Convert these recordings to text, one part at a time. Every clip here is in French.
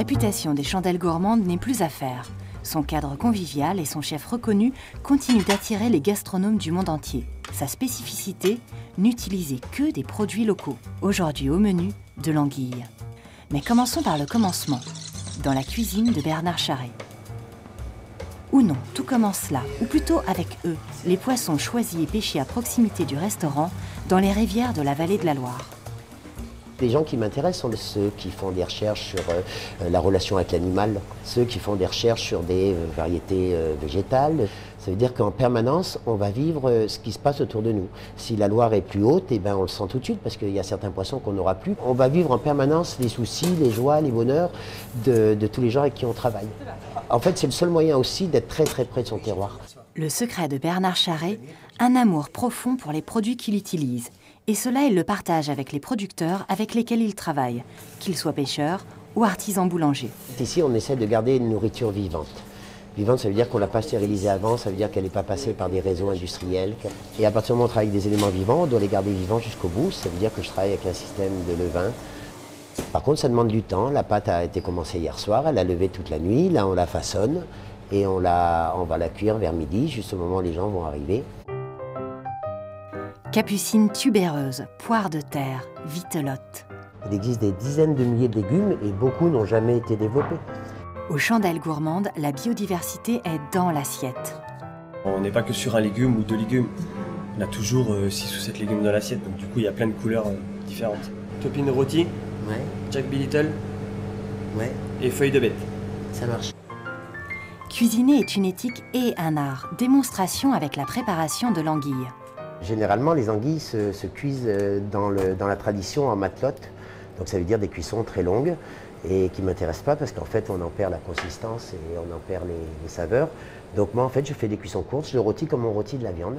réputation des chandelles gourmandes n'est plus à faire. Son cadre convivial et son chef reconnu continuent d'attirer les gastronomes du monde entier. Sa spécificité, n'utiliser que des produits locaux. Aujourd'hui au menu, de l'anguille. Mais commençons par le commencement, dans la cuisine de Bernard Charret. Ou non, tout commence là, ou plutôt avec eux, les poissons choisis et pêchés à proximité du restaurant, dans les rivières de la vallée de la Loire. Les gens qui m'intéressent sont ceux qui font des recherches sur la relation avec l'animal, ceux qui font des recherches sur des variétés végétales. Ça veut dire qu'en permanence, on va vivre ce qui se passe autour de nous. Si la Loire est plus haute, eh ben on le sent tout de suite parce qu'il y a certains poissons qu'on n'aura plus. On va vivre en permanence les soucis, les joies, les bonheurs de tous les gens avec qui on travaille. En fait, c'est le seul moyen aussi d'être très très près de son terroir. Le secret de Bernard Charret, un amour profond pour les produits qu'il utilise. Et cela, il le partage avec les producteurs avec lesquels il travaille, qu'ils soient pêcheurs ou artisans boulangers. Ici, on essaie de garder une nourriture vivante. Vivante, ça veut dire qu'on ne l'a pas stérilisée avant, ça veut dire qu'elle n'est pas passée par des réseaux industriels. Et à partir du moment où on travaille avec des éléments vivants, on doit les garder vivants jusqu'au bout. Ça veut dire que je travaille avec un système de levain. Par contre, ça demande du temps. La pâte a été commencée hier soir, elle a levé toute la nuit. Là, on la façonne et on va la cuire vers midi, juste au moment où les gens vont arriver. Capucine tubéreuse, poire de terre, vitelotte. Il existe des dizaines de milliers de légumes et beaucoup n'ont jamais été développés. Aux chandelles gourmandes, la biodiversité est dans l'assiette. On n'est pas que sur un légume ou deux légumes. On a toujours 6 ou 7 légumes dans l'assiette, donc du coup il y a plein de couleurs différentes. Topine rôti, Ouais, Jack B. Little ouais, et feuilles de bête. ça marche. Cuisiner est une éthique et un art, démonstration avec la préparation de l'anguille. Généralement, les anguilles se cuisent dans la tradition en matelote. Donc ça veut dire des cuissons très longues et qui ne m'intéressent pas parce qu'en fait, on en perd la consistance et on en perd les saveurs. Donc moi, en fait, je fais des cuissons courtes. Je le rôtis comme on rôtit de la viande.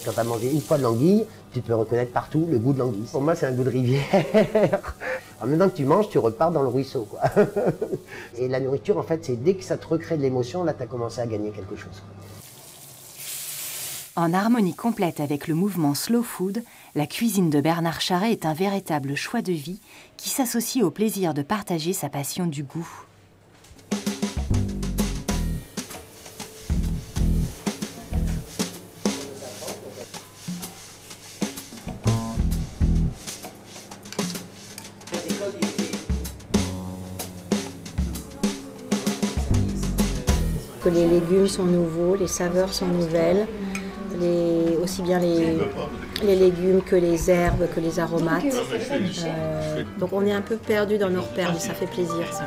Quand tu as mangé une fois de l'anguille, tu peux reconnaître partout le goût de l'anguille. Pour moi, c'est un goût de rivière. En même temps que tu manges, tu repars dans le ruisseau, quoi. Et la nourriture, en fait, c'est dès que ça te recrée de l'émotion, là, tu as commencé à gagner quelque chose. En harmonie complète avec le mouvement Slow Food, la cuisine de Bernard Charret est un véritable choix de vie qui s'associe au plaisir de partager sa passion du goût. Que les légumes sont nouveaux, les saveurs sont nouvelles, aussi bien les légumes que les herbes, que les aromates. Donc on est un peu perdu dans nos repères, mais ça fait plaisir ça.